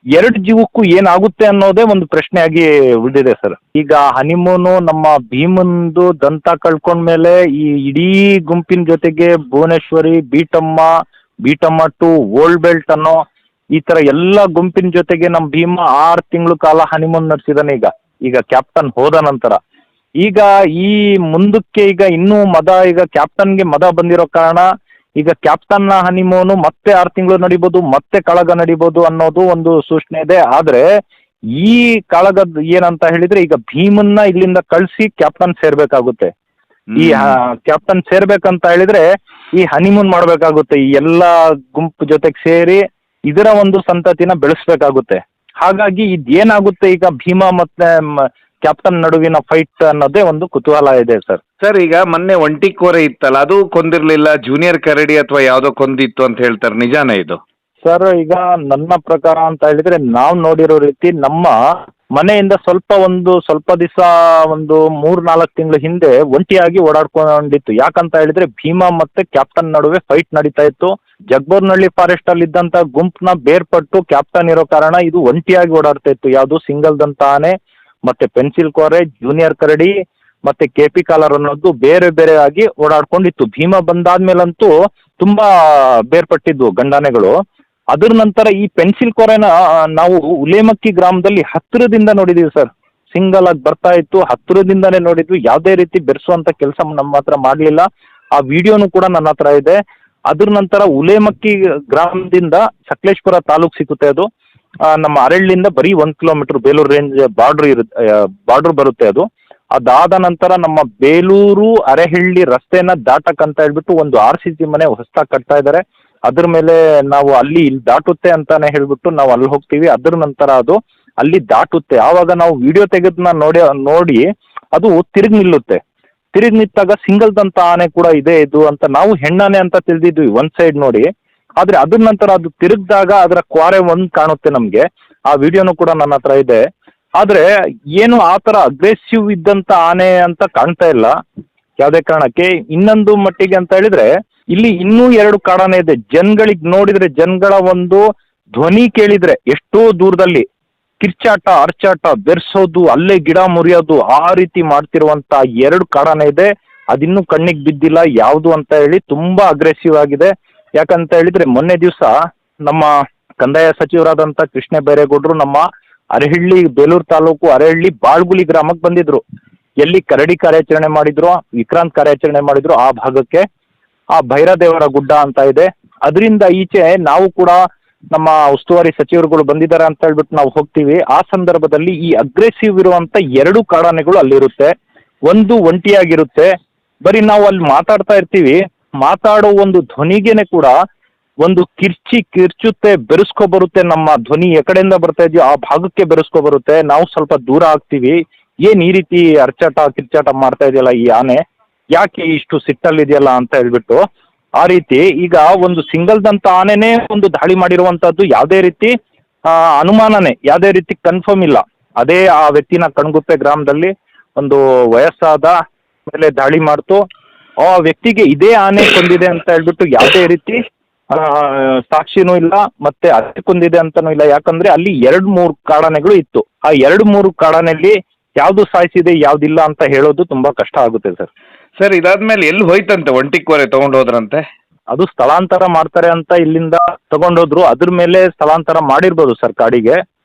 2 ಜೀವಕ್ಕೂ ಏನಾಗುತ್ತೆ ಅನ್ನೋದೇ ಒಂದು ಪ್ರಶ್ನೆಯಾಗಿ ಉಳಿದಿದೆ ಸರ್. ಈಗ ಹನಿಮೂನು ನಮ್ಮ ಭೀಮಂದು ದಂತ ಕಳ್ಕೊಂಡ್ಮೇಲೆ ಈ ಇಡೀ ಗುಂಪಿನ ಜೊತೆಗೆ ಭುವನೇಶ್ವರಿ, ಬೀಟಮ್ಮ 2, ಓಲ್ಡ್ ಬೆಲ್ಟ್ ಅನ್ನೋ ಈ ತರ ಎಲ್ಲ ಗುಂಪಿನ ಜೊತೆಗೆ ನಮ್ಮ ಭೀಮ 6 ತಿಂಗಳು ಕಾಲ ಹನಿಮೂನ್ ನಡೆಸಿದಾನೆ. ಈಗ ಕ್ಯಾಪ್ಟನ್ ಹೋದ ನಂತರ ಈಗ ಈ ಮುಂದಕ್ಕೆ ಈಗ ಇನ್ನೂ ಮದ, ಈಗ ಕ್ಯಾಪ್ಟನ್ಗೆ ಮದ ಬಂದಿರೋ ಕಾರಣ ಈಗ ಕ್ಯಾಪ್ಟನ್ನ ಹನಿಮೂನು ಮತ್ತೆ 6 ತಿಂಗಳು ನಡಿಬೋದು, ಮತ್ತೆ ಕಾಳಗ ನಡಿಬೋದು ಅನ್ನೋದು ಒಂದು ಸೂಚನೆ ಇದೆ. ಆದ್ರೆ ಈ ಕಾಳಗದ ಏನಂತ ಹೇಳಿದ್ರೆ ಈಗ ಭೀಮನ್ನ ಇಲ್ಲಿಂದ ಕಳಿಸಿ ಕ್ಯಾಪ್ಟನ್ ಸೇರ್ಬೇಕಾಗುತ್ತೆ. ಈ ಕ್ಯಾಪ್ಟನ್ ಸೇರ್ಬೇಕಂತ ಹೇಳಿದ್ರೆ ಈ ಹನಿಮೂನ್ ಮಾಡ್ಬೇಕಾಗುತ್ತೆ. ಈ ಎಲ್ಲಾ ಗುಂಪು ಜೊತೆಗೆ ಸೇರಿ ಇದರ ಒಂದು ಸಂತತಿನ ಬೆಳೆಸ್ಬೇಕಾಗುತ್ತೆ. ಹಾಗಾಗಿ ಇದೇನಾಗುತ್ತೆ ಈಗ ಭೀಮಾ ಮತ್ತೆ ಕ್ಯಾಪ್ಟನ್ ನಡುವಿನ ಫೈಟ್ ಅನ್ನೋದೇ ಒಂದು ಕುತೂಹಲ ಇದೆ ಸರ್. ಸರ್, ಈಗ ಮೊನ್ನೆ ಒಂಟಿ ಕೋರೆ ಇತ್ತಲ್ಲ, ಅದು ಕೊಂದಿರ್ಲಿಲ್ಲ, ಜೂನಿಯರ್ ಕರಡಿ ಅಥವಾ ಯಾವ್ದೋ ಕೊಂದಿತ್ತು ಅಂತ ಹೇಳ್ತಾರೆ, ನಿಜಾನೇ ಇದು? ಸರ್, ಈಗ ನನ್ನ ಪ್ರಕಾರ ಅಂತ ಹೇಳಿದ್ರೆ ನಾವು ನೋಡಿರೋ ರೀತಿ ನಮ್ಮ ಮನೆಯಿಂದ ಸ್ವಲ್ಪ ದಿವಸ ಒಂದು 3-4 ತಿಂಗಳ ಹಿಂದೆ ಒಂಟಿಯಾಗಿ ಓಡಾಡ್ಕೊಂಡಿತ್ತು. ಯಾಕಂತ ಹೇಳಿದ್ರೆ ಭೀಮಾ ಮತ್ತೆ ಕ್ಯಾಪ್ಟನ್ ನಡುವೆ ಫೈಟ್ ನಡೀತಾ ಇತ್ತು. ಜಗ್ಬೋರ್ನಹಳ್ಳಿ ಫಾರೆಸ್ಟ್ ಅಲ್ಲಿ ಇದ್ದಂತ ಗುಂಪನ್ನ ಬೇರ್ಪಟ್ಟು ಕ್ಯಾಪ್ಟನ್ ಇರೋ ಕಾರಣ ಇದು ಒಂಟಿಯಾಗಿ ಓಡಾಡ್ತಾ ಇತ್ತು. ಯಾವುದು ಸಿಂಗಲ್ ದಂತ ಆನೆ ಮತ್ತೆ ಪೆನ್ಸಿಲ್ ಕೋರೆ, ಜೂನಿಯರ್ ಕರಡಿ ಮತ್ತೆ ಕೆಪಿ ಕಾಲರ್ ಅನ್ನೋದು ಬೇರೆ ಆಗಿ ಓಡಾಡ್ಕೊಂಡಿತ್ತು. ಭೀಮಾ ಬಂದಾದ್ಮೇಲಂತೂ ತುಂಬಾ ಬೇರ್ಪಟ್ಟಿದ್ವು ಗಂಡಾನೆಗಳು. ಅದ್ರ ನಂತರ ಈ ಪೆನ್ಸಿಲ್ ಕೋರೆನ ನಾವು ಉಲೇಮಕ್ಕಿ ಗ್ರಾಮದಲ್ಲಿ ಹತ್ತಿರದಿಂದ ನೋಡಿದೀವಿ ಸರ್. ಸಿಂಗಲ್ ಆಗಿ ಬರ್ತಾ ಇತ್ತು, ಹತ್ತಿರದಿಂದಾನೇ ನೋಡಿದ್ವಿ. ಯಾವುದೇ ರೀತಿ ಬೆರೆಸುವಂತ ಕೆಲಸ ನಮ್ಮ ಹತ್ರ ಮಾಡಲಿಲ್ಲ. ಆ ವಿಡಿಯೋನು ಕೂಡ ನನ್ನ ಹತ್ರ ಇದೆ. ಅದ್ರ ನಂತರ ಉಲೇಮಕ್ಕಿ ಗ್ರಾಮದಿಂದ ಸಕಲೇಶ್ಪುರ ತಾಲೂಕು ಸಿಗುತ್ತೆ. ಅದು ನಮ್ಮ ಅರಳ್ಳಿಂದ ಬರೀ 1 ಕಿಲೋಮೀಟರ್ ಬೇಲೂರು ರೇಂಜ್ ಬಾರ್ಡರ್ ಬರುತ್ತೆ ಅದು. ಅದಾದ ನಂತರ ನಮ್ಮ ಬೇಲೂರು ಅರೆಹಳ್ಳಿ ರಸ್ತೆನ ದಾಟಕ್ಕಂತ ಹೇಳ್ಬಿಟ್ಟು ಒಂದು RCC ಮನೆ ಹೊಸದಾಗಿ ಕಟ್ತಾ ಇದ್ದಾರೆ. ಅದ್ರ ಮೇಲೆ ನಾವು ಇಲ್ಲಿ ದಾಟುತ್ತೆ ಅಂತಾನೆ ಹೇಳ್ಬಿಟ್ಟು ನಾವು ಅಲ್ಲಿ ಹೋಗ್ತೀವಿ. ಅದ್ರ ನಂತರ ಅದು ಅಲ್ಲಿ ದಾಟುತ್ತೆ. ಆವಾಗ ನಾವು ವಿಡಿಯೋ ತೆಗೆದನ್ನ ನೋಡಿ ಅದು ತಿರುಗಿ ನಿಲ್ಲುತ್ತೆ. ತಿರುಗಿ ನಿಂತಾಗ ಸಿಂಗಲ್ ದಂತ ಆನೆ ಕೂಡ ಇದೆ ಇದು ಅಂತ ನಾವು ಹೆಣ್ಣಾನೆ ಅಂತ ತಿಳಿದಿದ್ವಿ ಒಂದ್ ಸೈಡ್ ನೋಡಿ. ಆದ್ರೆ ಅದ್ರ ನಂತರ ಅದು ತಿರುಗಿದಾಗ ಅದರ ಕ್ವಾರೆ ಒಂದ್ ಕಾಣುತ್ತೆ ನಮ್ಗೆ. ಆ ವಿಡಿಯೋನು ಕೂಡ ನನ್ನ ಹತ್ರ ಇದೆ. ಆದ್ರೆ ಏನು ಆ ತರ ಅಗ್ರೆಸಿವ್ ಇದ್ದಂತ ಆನೆ ಅಂತ ಕಾಣ್ತಾ ಇಲ್ಲ ಯಾವುದೇ ಕಾರಣಕ್ಕೆ. ಇನ್ನೊಂದು ಮಟ್ಟಿಗೆ ಅಂತ ಹೇಳಿದ್ರೆ ಇಲ್ಲಿ ಇನ್ನೂ 2 ಕಾಡಾನೆ ಇದೆ. ಜನಗಳಿಗೆ ನೋಡಿದ್ರೆ ಜನಗಳ ಒಂದು ಧ್ವನಿ ಕೇಳಿದ್ರೆ ಎಷ್ಟೋ ದೂರದಲ್ಲಿ ಕಿರ್ಚಾಟ ಅರ್ಚಾಟ ಬೆರ್ಸೋದು ಅಲ್ಲೇ ಗಿಡ ಮುರಿಯೋದು ಆ ರೀತಿ ಮಾಡ್ತಿರುವಂತ 2 ಕಾಡಾನೆ ಇದೆ. ಅದಿನ್ನೂ ಕಣ್ಣಿಗೆ ಬಿದ್ದಿಲ್ಲ ಯಾವುದು ಅಂತ ಹೇಳಿ, ತುಂಬಾ ಅಗ್ರೆಸಿವ್ ಆಗಿದೆ. ಯಾಕಂತ ಹೇಳಿದ್ರೆ ಮೊನ್ನೆ ದಿವಸ ನಮ್ಮ ಕಂದಾಯ ಸಚಿವರಾದಂತ ಕೃಷ್ಣ ಬೈರೇಗೌಡರು ನಮ್ಮ ಅರಹಳ್ಳಿ, ಬೇಲೂರು ತಾಲೂಕು ಅರಹಳ್ಳಿ ಬಾಳ್ಗುಳಿ ಗ್ರಾಮಕ್ಕೆ ಬಂದಿದ್ರು. ಎಲ್ಲಿ ಕರಡಿ ಕಾರ್ಯಾಚರಣೆ ಮಾಡಿದ್ರು, ವಿಕ್ರಾಂತ್ ಕಾರ್ಯಾಚರಣೆ ಮಾಡಿದ್ರು ಆ ಭಾಗಕ್ಕೆ. ಆ ಭೈರದೇವರ ಗುಡ್ಡ ಅಂತ ಇದೆ. ಅದರಿಂದ ಈಚೆ ನಾವು ಕೂಡ ನಮ್ಮ ಉಸ್ತುವಾರಿ ಸಚಿವರುಗಳು ಬಂದಿದ್ದಾರೆ ಅಂತ ಹೇಳ್ಬಿಟ್ಟು ನಾವು ಹೋಗ್ತೀವಿ. ಆ ಸಂದರ್ಭದಲ್ಲಿ ಈ ಅಗ್ರೆಸಿವ್ ಇರುವಂತ 2 ಕಾಡಾನೆಗಳು ಅಲ್ಲಿರುತ್ತೆ. ಒಂದು ಒಂಟಿಯಾಗಿರುತ್ತೆ. ಬರೀ ನಾವು ಅಲ್ಲಿ ಮಾತಾಡ್ತಾ ಇರ್ತೀವಿ, ಮಾತಾಡೋ ಒಂದು ಧ್ವನಿಗೆನೆ ಕೂಡ ಒಂದು ಕಿರ್ಚುತ್ತೆ, ಬೆರೆಸ್ಕೊ ಬರುತ್ತೆ. ನಮ್ಮ ಧ್ವನಿ ಎಕಡೆಯಿಂದ ಬರ್ತಾ ಇದೆಯೋ ಆ ಭಾಗಕ್ಕೆ ಬೆರೆಸ್ಕೊ ಬರುತ್ತೆ. ನಾವು ಸ್ವಲ್ಪ ದೂರ ಆಗ್ತೀವಿ. ಏನ್ ಈ ರೀತಿ ಅರ್ಚಾಟ ಕಿರ್ಚಾಟ ಮಾಡ್ತಾ ಇದೆಯಲ್ಲ ಈ ಆನೆ, ಯಾಕೆ ಇಷ್ಟು ಸಿಟ್ಟಲ್ಲಿದೆಯಲ್ಲ ಅಂತ ಹೇಳ್ಬಿಟ್ಟು. ಆ ರೀತಿ ಈಗ ಒಂದು ಸಿಂಗಲ್ದಂತ ಆನೆನೇ ಒಂದು ದಾಳಿ ಮಾಡಿರುವಂತದ್ದು ಯಾವುದೇ ರೀತಿ ಅನುಮಾನನೇ, ಯಾವುದೇ ರೀತಿ ಕನ್ಫರ್ಮ್ ಇಲ್ಲ. ಅದೇ ಆ ವ್ಯಕ್ತಿನ ಕಣ್ಗುಪ್ಪೆ ಗ್ರಾಮದಲ್ಲಿ ಒಂದು ವಯಸ್ಸಾದ ಮೇಲೆ ದಾಳಿ ಮಾಡ್ತು. ಆ ವ್ಯಕ್ತಿಗೆ ಇದೇ ಆನೆ ಕೊಂದಿದೆ ಅಂತ ಹೇಳ್ಬಿಟ್ಟು ಯಾವುದೇ ರೀತಿ ಸಾಕ್ಷಿನೂ ಇಲ್ಲ, ಮತ್ತೆ ಅದೇ ಕೊಂದಿದೆ ಅಂತಾನೂ ಇಲ್ಲ. ಯಾಕಂದ್ರೆ ಅಲ್ಲಿ 2-3 ಕಾಡಾನೆಗಳು ಇತ್ತು. ಆ 2-3 ಕಾಡಾನೆಯಲ್ಲಿ ಯಾವ್ದು ಸಾಯಿಸಿದೆ ಯಾವ್ದಿಲ್ಲ ಅಂತ ಹೇಳೋದು ತುಂಬಾ ಕಷ್ಟ ಆಗುತ್ತೆ ಸರ್. ಸರ್ ಇದಾದ್ಮೇಲೆ ಎಲ್ಲಿ ಹೋಯ್ತಂತೆ? ಒಂಟಿಕೋರೆ ತಗೊಂಡು ಹೋದ್ರಂತೆ? ಅದು ಸ್ಥಳಾಂತರ ಮಾಡ್ತಾರೆ ಅಂತ ಇಲ್ಲಿಂದ ತಗೊಂಡೋದ್ರು. ಅದ್ರ ಮೇಲೆ ಸ್ಥಳಾಂತರ ಮಾಡಿರ್ಬೋದು ಸರ್ ಕಾಡಿಗೆ.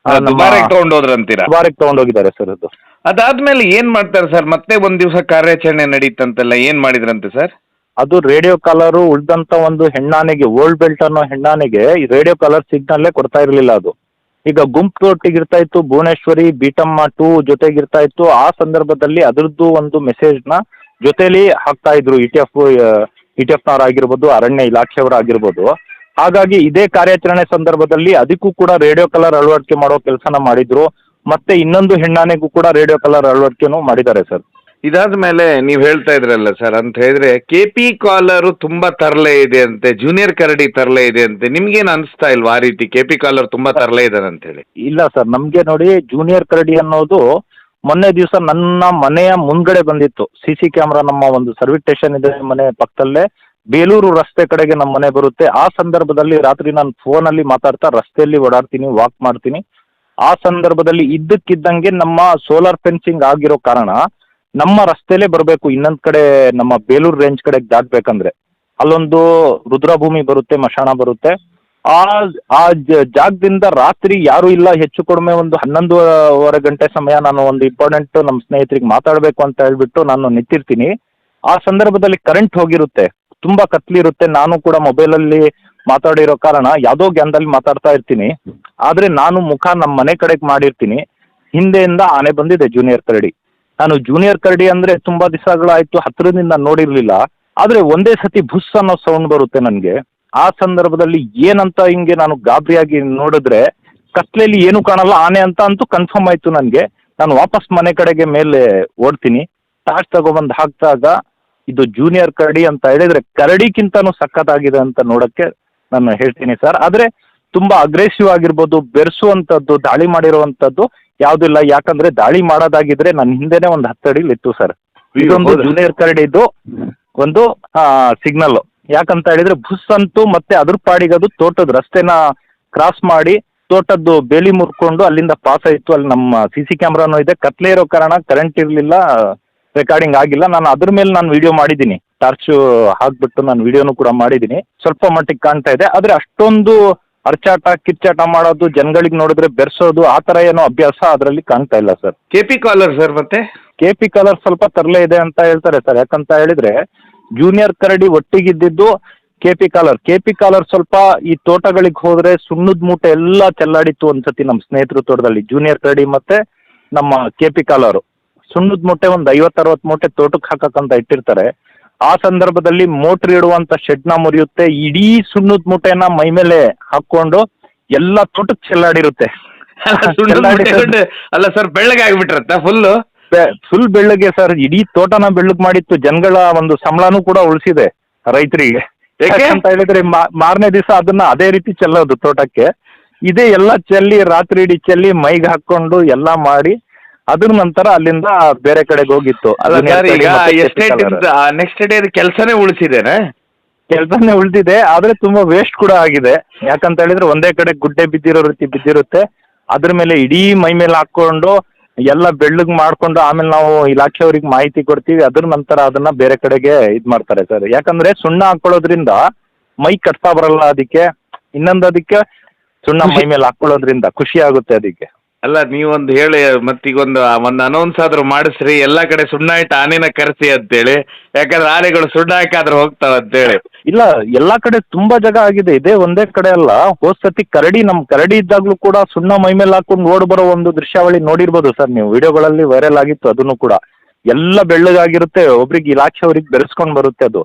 ದುಬಾರೆಗೆ ತಗೊಂಡು ಹೋದ್ರಂತೀರಾ? ದುಬಾರೆಗೆ ತಗೊಂಡೋಗಿದ್ದಾರೆ ಸರ್. ಅದು ಅದಾದ್ಮೇಲೆ ಏನ್ ಮಾಡ್ತಾರೆ ಸರ್? ಮತ್ತೆ ಒಂದ್ ದಿವಸ ಕಾರ್ಯಾಚರಣೆ ನಡೀತಂತೆಲ್ಲ, ಏನ್ ಮಾಡಿದ್ರಂತೆ ಸರ್? ಅದು ರೇಡಿಯೋ ಕಾಲರು ಉಳ್ದಂತ ಒಂದು ಹೆಣ್ಣಾನೆಗೆ, ಓಲ್ಡ್ ಬೆಲ್ಟ್ ಅನ್ನೋ ಹೆಣ್ಣಾನೆಗೆ ಈ ರೇಡಿಯೋ ಕಾಲರ್ ಸಿಗ್ನಲ್ಲೇ ಕೊಡ್ತಾ ಇರ್ಲಿಲ್ಲ. ಅದು ಈಗ ಗುಂಪು ಒಟ್ಟಿಗಿರ್ತಾ ಇತ್ತು, ಭುವನೇಶ್ವರಿ ಬೀಟಮ್ಮ 2 ಜೊತೆಗಿರ್ತಾ ಇತ್ತು. ಆ ಸಂದರ್ಭದಲ್ಲಿ ಅದ್ರದ್ದು ಒಂದು ಮೆಸೇಜ್ ನ ಜೊತೆಲಿ ಹಾಕ್ತಾ ಇದ್ರು ಇಟಿಎಫ್ನವರಾಗಿರ್ಬೋದು, ಅರಣ್ಯ ಇಲಾಖೆಯವರಾಗಿರ್ಬೋದು. ಹಾಗಾಗಿ ಇದೇ ಕಾರ್ಯಾಚರಣೆ ಸಂದರ್ಭದಲ್ಲಿ ಅದಕ್ಕೂ ಕೂಡ ರೇಡಿಯೋ ಕಲರ್ ಅಳವಡಿಕೆ ಮಾಡೋ ಕೆಲಸನ ಮಾಡಿದ್ರು. ಮತ್ತೆ ಇನ್ನೊಂದು ಹೆಣ್ಣಾನೆಗೂ ಕೂಡ ರೇಡಿಯೋ ಕಲರ್ ಅಳವಡಿಕೆನೂ ಮಾಡಿದ್ದಾರೆ ಸರ್. ಇದಾದ್ಮೇಲೆ ನೀವ್ ಹೇಳ್ತಾ ಇದ್ರಲ್ಲ ಸರ್, ಅಂತ ಹೇಳಿದ್ರೆ ಕೆಪಿ ಕಾಲರ್ ತುಂಬಾ ತರಲೆ ಇದೆ ಅಂತೆ, ಜೂನಿಯರ್ ಕರಡಿ ತರಲೆ ಇದೆ ಅಂತೆ. ನಿಮ್ಗೇನು ಅನಿಸ್ತಾ ಇಲ್ವಾ ಆ ರೀತಿ ಕೆಪಿ ಕಾಲರ್ ತುಂಬಾ ತರಲೆ ಇದಾರೆ ಅಂತ ಹೇಳಿ? ಇಲ್ಲ ಸರ್, ನಮ್ಗೆ ನೋಡಿ ಜೂನಿಯರ್ ಕರಡಿ ಅನ್ನೋದು ಮೊನ್ನೆ ದಿವಸ ನನ್ನ ಮನೆಯ ಮುಂದ್ಗಡೆ ಬಂದಿತ್ತು. CC ಕ್ಯಾಮ್ರಾ, ನಮ್ಮ ಒಂದು ಸರ್ವಿಸ್ ಸ್ಟೇಷನ್ ಇದೆ ಮನೆ ಪಕ್ಕದಲ್ಲೇ, ಬೇಲೂರು ರಸ್ತೆ ಕಡೆಗೆ ನಮ್ಮ ಮನೆ ಬರುತ್ತೆ. ಆ ಸಂದರ್ಭದಲ್ಲಿ ರಾತ್ರಿ ನಾನು ಫೋನಲ್ಲಿ ಮಾತಾಡ್ತಾ ರಸ್ತೆಯಲ್ಲಿ ಓಡಾಡ್ತೀನಿ, ವಾಕ್ ಮಾಡ್ತೀನಿ. ಆ ಸಂದರ್ಭದಲ್ಲಿ ಇದ್ದಕ್ಕಿದ್ದಂಗೆ ನಮ್ಮ ಸೋಲಾರ್ ಫೆನ್ಸಿಂಗ್ ಆಗಿರೋ ಕಾರಣ ನಮ್ಮ ರಸ್ತೆಲೇ ಬರಬೇಕು. ಇನ್ನೊಂದ್ ಕಡೆ ನಮ್ಮ ಬೇಲೂರು ರೇಂಜ್ ಕಡೆಗೆ ದಾಟ್ಬೇಕಂದ್ರೆ ಅಲ್ಲೊಂದು ರುದ್ರಭೂಮಿ ಬರುತ್ತೆ, ಮಶಾಣ ಬರುತ್ತೆ. ಆ ಜಾಗದಿಂದ ರಾತ್ರಿ ಯಾರು ಇಲ್ಲ, ಹೆಚ್ಚು ಕಡಿಮೆ ಒಂದು 11:30 ಗಂಟೆ ಸಮಯ. ನಾನು ಒಂದು ಇಂಪಾರ್ಟೆಂಟ್ ನಮ್ಮ ಸ್ನೇಹಿತರಿಗೆ ಮಾತಾಡಬೇಕು ಅಂತ ಹೇಳ್ಬಿಟ್ಟು ನಾನು ನಿಂತಿರ್ತೀನಿ. ಆ ಸಂದರ್ಭದಲ್ಲಿ ಕರೆಂಟ್ ಹೋಗಿರುತ್ತೆ, ತುಂಬಾ ಕತ್ಲಿರುತ್ತೆ. ನಾನು ಕೂಡ ಮೊಬೈಲಲ್ಲಿ ಮಾತಾಡಿರೋ ಕಾರಣ ಯಾವುದೋ ಗ್ಯಾನ್ದಲ್ಲಿ ಮಾತಾಡ್ತಾ ಇರ್ತೀನಿ. ಆದ್ರೆ ನಾನು ಮುಖ ನಮ್ಮ ಮನೆ ಕಡೆಗೆ ಮಾಡಿರ್ತೀನಿ. ಹಿಂದೆಯಿಂದ ಆನೆ ಬಂದಿದೆ ಜೂನಿಯರ್ ಕರಡಿ. ನಾನು ಜೂನಿಯರ್ ಕರಡಿ ಅಂದ್ರೆ ತುಂಬಾ ದಿವಸಗಳಾಯ್ತು ಹತ್ರದಿಂದ ನೋಡಿರ್ಲಿಲ್ಲ. ಆದ್ರೆ ಒಂದೇ ಸತಿ ಬುಸ್ ಅನ್ನೋ ಸೌಂಡ್ ಬರುತ್ತೆ ನನಗೆ. ಆ ಸಂದರ್ಭದಲ್ಲಿ ಏನಂತ ಹಿಂಗೆ ನಾನು ಗಾಬರಿಯಾಗಿ ನೋಡಿದ್ರೆ ಕತ್ಲೆಯಲ್ಲಿ ಏನು ಕಾಣಲ್ಲ, ಆನೆ ಅಂತ ಅಂತೂ ಕನ್ಫರ್ಮ್ ಆಯ್ತು ನನಗೆ. ನಾನು ವಾಪಸ್ ಮನೆ ಕಡೆಗೆ ಮೇಲೆ ಓಡ್ತೀನಿ. ಟಾರ್ಚ್ ತಗೊಬಂದು ಹಾಕಿದಾಗ ಇದು ಜೂನಿಯರ್ ಕರಡಿ ಅಂತ ಹೇಳಿದ್ರೆ ಕರಡಿಗಿಂತನೂ ಸಖತ್ತಾಗಿದೆ ಅಂತ ನೋಡಕ್ಕೆ ನಾನು ಹೇಳ್ತೀನಿ ಸರ್. ಆದ್ರೆ ತುಂಬಾ ಅಗ್ರೆಸಿವ್ ಆಗಿರ್ಬೋದು, ಬೆರೆಸುವಂಥದ್ದು, ದಾಳಿ ಮಾಡಿರುವಂಥದ್ದು ಯಾವುದಿಲ್ಲ. ಯಾಕಂದ್ರೆ ದಾಳಿ ಮಾಡೋದಾಗಿದ್ರೆ ನನ್ನ ಹಿಂದೆನೆ ಒಂದು 10 ಅಡಿಲಿ ಇತ್ತು ಸರ್. ಇದೊಂದು ಜೂನಿಯರ್ ಕರಡಿದು ಒಂದು ಸಿಗ್ನಲ್. ಯಾಕಂತ ಹೇಳಿದ್ರೆ ಬುಸ್ ಅಂತೂ ಮತ್ತೆ ಅದ್ರ ಪಾಡಿಗದು ತೋಟದ ರಸ್ತೆನ ಕ್ರಾಸ್ ಮಾಡಿ ತೋಟದ್ದು ಬೇಲಿ ಮುರ್ಕೊಂಡು ಅಲ್ಲಿಂದ ಪಾಸ್ ಆಯ್ತು. ಅಲ್ಲಿ ನಮ್ಮ CC ಕ್ಯಾಮ್ರಾನು ಇದೆ. ಕತ್ಲೆ ಇರೋ ಕಾರಣ ಕರೆಂಟ್ ಇರಲಿಲ್ಲ, ರೆಕಾರ್ಡಿಂಗ್ ಆಗಿಲ್ಲ. ನಾನು ಅದ್ರ ಮೇಲೆ ನಾನು ವಿಡಿಯೋ ಮಾಡಿದ್ದೀನಿ, ಟಾರ್ಚ್ ಹಾಕ್ಬಿಟ್ಟು ನಾನು ವಿಡಿಯೋನು ಕೂಡ ಮಾಡಿದ್ದೀನಿ. ಸ್ವಲ್ಪ ಮಟ್ಟಿಗೆ ಕಾಣ್ತಾ ಇದೆ. ಆದ್ರೆ ಅಷ್ಟೊಂದು ಅರ್ಚಾಟ ಕಿರ್ಚಾಟ ಮಾಡೋದು, ಜನಗಳಿಗೆ ನೋಡಿದ್ರೆ ಬೆರೆಸೋದು, ಆ ತರ ಏನೋ ಅಭ್ಯಾಸ ಅದರಲ್ಲಿ ಕಾಣ್ತಾ ಇಲ್ಲ ಸರ್. ಕೆಪಿ ಕಾಲರ್ ಸರ್, ಮತ್ತೆ ಕೆಪಿ ಕಾಲರ್ ಸ್ವಲ್ಪ ತರಲೆ ಇದೆ ಅಂತ ಹೇಳ್ತಾರೆ ಸರ್. ಯಾಕಂತ ಹೇಳಿದ್ರೆ ಜೂನಿಯರ್ ಕರಡಿ ಒಟ್ಟಿಗಿದ್ದು ಕೆಪಿ ಕಾಲರ್ ಸ್ವಲ್ಪ ಈ ತೋಟಗಳಿಗೆ ಹೋದ್ರೆ ಸುಣ್ಣದ ಮೂಟೆ ಎಲ್ಲ ಚೆಲ್ಲಾಡಿತ್ತು ಒಂದ್ಸತಿ ನಮ್ಮ ಸ್ನೇಹಿತರು ತೋಟದಲ್ಲಿ. ಜೂನಿಯರ್ ಕರಡಿ ಮತ್ತೆ ನಮ್ಮ ಕೆಪಿ ಕಾಲರು ಸುಣ್ಣದ ಮೂಟೆ ಒಂದು 50-60 ಮೂಟೆ ತೋಟಕ್ಕೆ ಹಾಕಕ್ಕಂತ ಇಟ್ಟಿರ್ತಾರೆ. ಆ ಸಂದರ್ಭದಲ್ಲಿ ಮೋಟ್ರ್ ಇಡುವಂತ ಶೆಡ್ನ ಮುರಿಯುತ್ತೆ. ಇಡೀ ಸುಣ್ಣದ ಮೂಟೆನ ಮೈ ಮೇಲೆ ಹಾಕೊಂಡು ಎಲ್ಲ ತೋಟಕ್ಕೆ ಚೆಲ್ಲಾಡಿರುತ್ತೆ. ಅಲ್ಲ ಸರ್, ಬೆಳ್ಳಗೆ ಆಗ್ಬಿಟ್ರತ್ತ ಫುಲ್ ಬೆಳ್ಳಗೆ ಸರ್. ಇಡೀ ತೋಟನ ಬೆಳ್ಳಗ್ ಮಾಡಿತ್ತು. ಜನಗಳ ಒಂದು ಸಂಬಳನೂ ಕೂಡ ಉಳಿಸಿದೆ ರೈತರಿಗೆ. ಅಂತ ಹೇಳಿದ್ರೆ ಮಾರನೇ ದಿವಸ ಅದನ್ನ ಅದೇ ರೀತಿ ಚೆಲ್ಲೋದು ತೋಟಕ್ಕೆ. ಇದೇ ಎಲ್ಲ ಚೆಲ್ಲಿ ರಾತ್ರಿ ಇಡೀ ಚೆಲ್ಲಿ ಮೈಗೆ ಹಾಕೊಂಡು ಎಲ್ಲ ಮಾಡಿ ಅದ್ರ ನಂತರ ಅಲ್ಲಿಂದ ಬೇರೆ ಕಡೆಗೆ ಹೋಗಿತ್ತು. ನೆಕ್ಸ್ಟ್ ಡೇ ಕೆಲಸನೇ ಉಳಿಸಿದೇನೆ. ಕೆಲಸನೇ ಉಳಿದಿದೆ, ಆದ್ರೆ ತುಂಬಾ ವೇಸ್ಟ್ ಕೂಡ ಆಗಿದೆ. ಯಾಕಂತ ಹೇಳಿದ್ರೆ ಒಂದೇ ಕಡೆ ಗುಡ್ಡೆ ಬಿದ್ದಿರೋ ರೀತಿ ಬಿದ್ದಿರುತ್ತೆ, ಅದ್ರ ಮೇಲೆ ಇಡೀ ಮೈ ಮೇಲೆ ಹಾಕೊಂಡು ಎಲ್ಲ ಬೆಳ್ಳಗ್ ಮಾಡ್ಕೊಂಡು ಆಮೇಲೆ ನಾವು ಇಲಾಖೆಯವ್ರಿಗೆ ಮಾಹಿತಿ ಕೊಡ್ತೀವಿ. ಅದ್ರ ನಂತರ ಅದನ್ನ ಬೇರೆ ಕಡೆಗೆ ಇದ್ ಮಾಡ್ತಾರೆ ಸರ್. ಯಾಕಂದ್ರೆ ಸುಣ್ಣ ಹಾಕೊಳ್ಳೋದ್ರಿಂದ ಮೈ ಕಟ್ತಾ ಬರಲ್ಲ ಅದಕ್ಕೆ, ಇನ್ನೊಂದು ಅದಕ್ಕೆ ಸುಣ್ಣ ಮೈ ಮೇಲೆ ಹಾಕೊಳ್ಳೋದ್ರಿಂದ ಖುಷಿ ಆಗುತ್ತೆ ಅದಕ್ಕೆ. ಅಲ್ಲ, ನೀವೊಂದು ಹೇಳಿ ಮತ್ತೀಗೊಂದು ಒಂದು ಅನೌನ್ಸ್ ಆದ್ರೂ ಮಾಡಿಸ್ರಿ, ಎಲ್ಲಾ ಕಡೆ ಸುಣ್ಣ ಇಟ್ಟು ಆನೆನ ಕರೆಸಿ ಅಂತೇಳಿ. ಯಾಕಂದ್ರೆ ಆನೆಗಳು ಸುಣ್ಣ ಹಾಕಾದ್ರೆ ಹೋಗ್ತಾವ ಅಂತೇಳಿ. ಇಲ್ಲ, ಎಲ್ಲಾ ಕಡೆ ತುಂಬಾ ಜಾಗ ಆಗಿದೆ, ಇದೇ ಒಂದೇ ಕಡೆ ಅಲ್ಲ. ಹೋದ್ ಸತಿ ಕರಡಿ ಇದ್ದಾಗ್ಲೂ ಕೂಡ ಸುಣ್ಣ ಮೈ ಮೇಲೆ ಹಾಕೊಂಡು ಓಡ್ ಬರೋ ಒಂದು ದೃಶ್ಯಾವಳಿ ನೋಡಿರ್ಬೋದು ಸರ್ ನೀವು, ವಿಡಿಯೋಗಳಲ್ಲಿ ವೈರಲ್ ಆಗಿತ್ತು. ಅದನ್ನು ಕೂಡ ಎಲ್ಲ ಬೆಳ್ಳಗಾಗಿರುತ್ತೆ, ಒಬ್ರಿಗೆ ಇಲಾಖೆಯವ್ರಿಗೆ ಬೆರೆಸ್ಕೊಂಡು ಬರುತ್ತೆ ಅದು.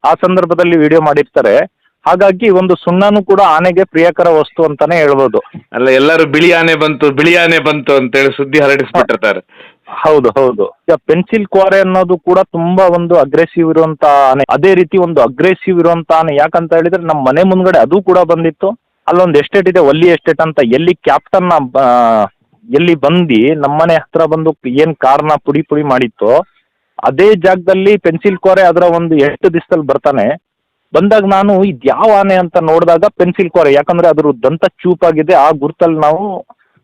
ಆ ಸಂದರ್ಭದಲ್ಲಿ ವಿಡಿಯೋ ಮಾಡಿರ್ತಾರೆ. ಹಾಗಾಗಿ ಒಂದು ಸುಣ್ಣನೂ ಕೂಡ ಆನೆಗೆ ಪ್ರಿಯಕರ ವಸ್ತು ಅಂತಾನೆ ಹೇಳ್ಬೋದು. ಅಲ್ಲ, ಎಲ್ಲರೂ ಬಿಳಿ ಆನೆ ಬಂತು ಅಂತೇಳಿ ಸುದ್ದಿ ಹರಡಿಸ್ಬಿಟ್ಟಿರ್ತಾರೆ. ಹೌದು ಹೌದು. ಈಗ ಪೆನ್ಸಿಲ್ ಕ್ವಾರೆ ಅನ್ನೋದು ಕೂಡ ತುಂಬಾ ಒಂದು ಅಗ್ರೆಸಿವ್ ಇರುವಂತ ಆನೆ. ಅದೇ ರೀತಿ ಒಂದು ಅಗ್ರೆಸಿವ್ ಇರುವಂತ ಆನೆ ಯಾಕಂತ ಹೇಳಿದ್ರೆ ನಮ್ಮ ಮನೆ ಮುಂದ್ಗಡೆ ಅದು ಕೂಡ ಬಂದಿತ್ತು. ಅಲ್ಲೊಂದು ಎಸ್ಟೇಟ್ ಇದೆ, ಒಲ್ಲಿ ಎಸ್ಟೇಟ್ ಅಂತ. ಎಲ್ಲಿ ಕ್ಯಾಪ್ಟನ್ ಎಲ್ಲಿ ಬಂದು ನಮ್ಮನೆ ಹತ್ರ ಬಂದು ಏನ್ ಕಾರ್ನ ಪುಡಿ ಮಾಡಿತ್ತು, ಅದೇ ಜಾಗದಲ್ಲಿ ಪೆನ್ಸಿಲ್ ಕ್ವಾರೆ ಅದರ ಒಂದು 8 ದಿವಸದಲ್ಲಿ ಬರ್ತಾನೆ. ಬಂದಾಗ ನಾನು ಇದು ಯಾವ ಆನೆ ಅಂತ ನೋಡಿದಾಗ ಪೆನ್ಸಿಲ್ ಕ್ವಾರೆ, ಯಾಕಂದ್ರೆ ಅದ್ರ ದಂತ ಚೂಪಾಗಿದೆ, ಆ ಗುರ್ತಲ್ಲಿ ನಾವು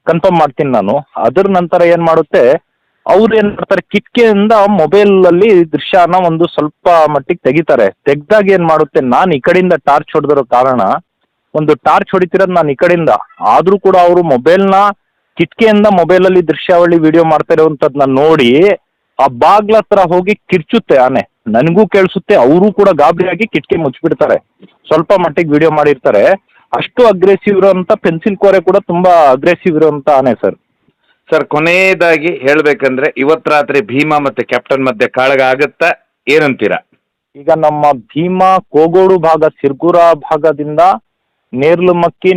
ಕನ್ಫರ್ಮ್ ಮಾಡ್ತೀನಿ ನಾನು. ಅದ್ರ ನಂತರ ಏನ್ ಮಾಡುತ್ತೆ, ಅವ್ರು ಏನ್ ಮಾಡ್ತಾರೆ, ಕಿಟಕಿಯಿಂದ ಮೊಬೈಲ್ ಅಲ್ಲಿ ದೃಶ್ಯನ ಒಂದು ಸ್ವಲ್ಪ ಮಟ್ಟಿಗೆ ತೆಗಿತಾರೆ. ತೆಗ್ದಾಗ ಏನ್ ಮಾಡುತ್ತೆ, ನಾನು ಈ ಕಡೆಯಿಂದ ಟಾರ್ಚ್ ಹೊಡೆದಿರೋ ಕಾರಣ ಒಂದು ಟಾರ್ಚ್ ಹೊಡಿತಿರೋದು ನಾನು ಈ ಕಡೆಯಿಂದ, ಆದ್ರೂ ಕೂಡ ಅವರು ಮೊಬೈಲ್ನ ಕಿಟಕಿಯಿಂದ ಮೊಬೈಲಲ್ಲಿ ದೃಶ್ಯಾವಳಿ ವಿಡಿಯೋ ಮಾಡ್ತಾ ಇರೋವಂಥದ್ದನ್ನ ನೋಡಿ ಆ ಬಾಗ್ಲ ಹತ್ರ ಹೋಗಿ ಕಿರ್ಚುತ್ತೆ ಆನೆ. ನನಗೂ ಕೇಳಿಸುತ್ತೆ, ಅವರು ಕೂಡ ಗಾಬರಿಯಾಗಿ ಕಿಟಕಿ ಮುಚ್ಚಿಬಿಡ್ತಾರೆ. ಸ್ವಲ್ಪ ಮಟ್ಟಿಗೆ ವಿಡಿಯೋ ಮಾಡಿರ್ತಾರೆ. ಅಷ್ಟು ಅಗ್ರೆಸಿವ್ ಇರುವಂತ ಪೆನ್ಸಿಲ್ ಕೋರೆ ಕೂಡ ತುಂಬಾ ಅಗ್ರೆಸಿವ್ ಇರುವಂತ ಆನೆ ಸರ್. ಸರ್, ಕೊನೆಯದಾಗಿ ಹೇಳ್ಬೇಕಂದ್ರೆ ಇವತ್ತು ರಾತ್ರಿ ಭೀಮಾ ಮತ್ತೆ ಕ್ಯಾಪ್ಟನ್ ಮಧ್ಯೆ ಕಾಳಗ ಆಗತ್ತಾ, ಏನಂತೀರಾ? ಈಗ ನಮ್ಮ ಭೀಮಾ ಕೋಗೋಡು ಭಾಗ, ಸಿರ್ಗುರ ಭಾಗದಿಂದ ನೇರ್ಲುಮಕ್ಕಿ,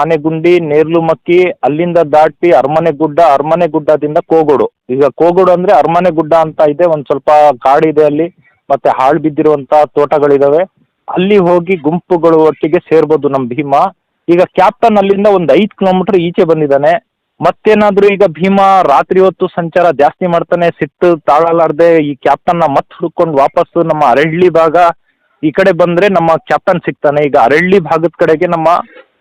ಆನೆಗುಂಡಿ, ನೇರ್ಲುಮಕ್ಕಿ, ಅಲ್ಲಿಂದ ದಾಟಿ ಅರಮನೆ ಗುಡ್ಡದಿಂದ ಕೋಗೋಡು. ಈಗ ಕೋಗೋಡು ಅಂದ್ರೆ ಅರಮನೆ ಗುಡ್ಡ ಅಂತ ಇದೆ, ಒಂದ್ ಸ್ವಲ್ಪ ಕಾಡಿದೆ ಅಲ್ಲಿ, ಮತ್ತೆ ಹಾಳು ಬಿದ್ದಿರುವಂತ ತೋಟಗಳಿದಾವೆ. ಅಲ್ಲಿ ಹೋಗಿ ಗುಂಪುಗಳು ಒಟ್ಟಿಗೆ ಸೇರ್ಬೋದು ನಮ್ಮ ಭೀಮಾ. ಈಗ ಕ್ಯಾಪ್ಟನ್ ಅಲ್ಲಿಂದ ಒಂದು 5 ಕಿಲೋಮೀಟರ್ ಈಚೆ ಬಂದಿದ್ದಾನೆ. ಮತ್ತೇನಾದ್ರೂ ಈಗ ಭೀಮಾ ರಾತ್ರಿ ಹೊತ್ತು ಸಂಚಾರ ಜಾಸ್ತಿ ಮಾಡ್ತಾನೆ, ಸಿಟ್ಟು ತಾಳಲಾರ್ದೆ ಈ ಕ್ಯಾಪ್ಟನ್ನ ಮತ್ತೆ ಹುಡ್ಕೊಂಡು ವಾಪಸ್ಸು ನಮ್ಮ ಅರಳ್ಳಿ ಭಾಗ ಈ ಕಡೆ ಬಂದ್ರೆ ನಮ್ಮ ಕ್ಯಾಪ್ಟನ್ ಸಿಗ್ತಾನೆ. ಈಗ ಅರಳ್ಳಿ ಭಾಗದ ಕಡೆಗೆ ನಮ್ಮ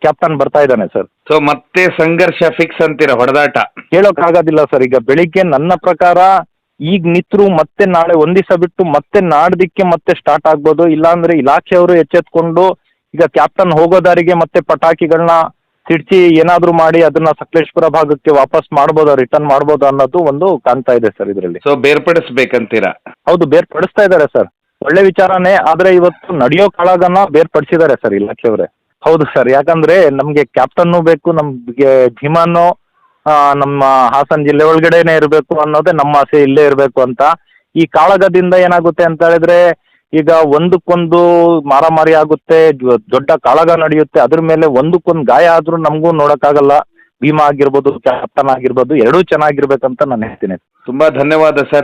ಕ್ಯಾಪ್ಟನ್ ಬರ್ತಾ ಇದ್ದಾನೆ ಸರ್. ಸೊ ಮತ್ತೆ ಸಂಘರ್ಷ ಫಿಕ್ಸ್ ಅಂತೀರಾ, ಹೊಡೆದಾಟ? ಹೇಳೋಕ್ ಆಗೋದಿಲ್ಲ ಸರ್. ಈಗ ಬೆಳಿಗ್ಗೆ ನನ್ನ ಪ್ರಕಾರ ಈಗ ನಿತ್ರು ಮತ್ತೆ ನಾಳೆ ಒಂದ್ ದಿವಸ ಬಿಟ್ಟು ಮತ್ತೆ ನಾಡ್ದಿಕ್ಕೆ ಮತ್ತೆ ಸ್ಟಾರ್ಟ್ ಆಗ್ಬೋದು. ಇಲ್ಲಾಂದ್ರೆ ಇಲಾಖೆಯವರು ಎಚ್ಚೆತ್ಕೊಂಡು ಈಗ ಕ್ಯಾಪ್ಟನ್ ಹೋಗೋ ದಾರಿಗೆ ಮತ್ತೆ ಪಟಾಕಿಗಳನ್ನ ಸಿಡ್ಸಿ ಏನಾದ್ರೂ ಮಾಡಿ ಅದನ್ನ ಸಕಲೇಶ್ಪುರ ಭಾಗಕ್ಕೆ ವಾಪಸ್ ಮಾಡ್ಬೋದು, ರಿಟರ್ನ್ ಮಾಡ್ಬೋದು ಅನ್ನೋದು ಒಂದು ಕಾಣ್ತಾ ಇದೆ ಸರ್ ಇದರಲ್ಲಿ. ಸೊ ಬೇರ್ಪಡಿಸ್ಬೇಕಂತೀರಾ? ಹೌದು, ಬೇರ್ಪಡಿಸ್ತಾ ಇದ್ದಾರೆ ಸರ್. ಒಳ್ಳೆ ವಿಚಾರನೇ. ಆದ್ರೆ ಇವತ್ತು ನಡೆಯೋ ಕಾಳಗನ ಬೇರ್ಪಡಿಸಿದ್ದಾರೆ ಸರ್ ಇಲಾಖೆಯವರೇ. ಹೌದು ಸರ್, ಯಾಕಂದ್ರೆ ನಮ್ಗೆ ಕ್ಯಾಪ್ಟನ್ನು ಬೇಕು, ನಮ್ಗೆ ಭೀಮಾನು ನಮ್ಮ ಹಾಸನ ಜಿಲ್ಲೆ ಒಳಗಡೆನೆ ಇರಬೇಕು ಅನ್ನೋದೇ ನಮ್ಮ ಆಸೆ, ಇಲ್ಲೇ ಇರಬೇಕು ಅಂತ. ಈ ಕಾಳಗದಿಂದ ಏನಾಗುತ್ತೆ ಅಂತ ಹೇಳಿದ್ರೆ ಈಗ ಒಂದಕ್ಕೊಂದು ಮಾರಾಮಾರಿ ಆಗುತ್ತೆ, ದೊಡ್ಡ ಕಾಳಗ ನಡೆಯುತ್ತೆ. ಅದ್ರ ಮೇಲೆ ಒಂದಕ್ಕೊಂದು ಗಾಯ ಆದ್ರೂ ನಮಗೂ ನೋಡೋಕ್ಕಾಗಲ್ಲ. ಭೀಮಾ ಆಗಿರ್ಬೋದು, ಕ್ಯಾಪ್ಟನ್ ಆಗಿರ್ಬೋದು, ಎರಡೂ ಚೆನ್ನಾಗಿರ್ಬೇಕಂತ ನಾನು ಹೇಳ್ತೀನಿ. ತುಂಬಾ ಧನ್ಯವಾದ ಸರ್.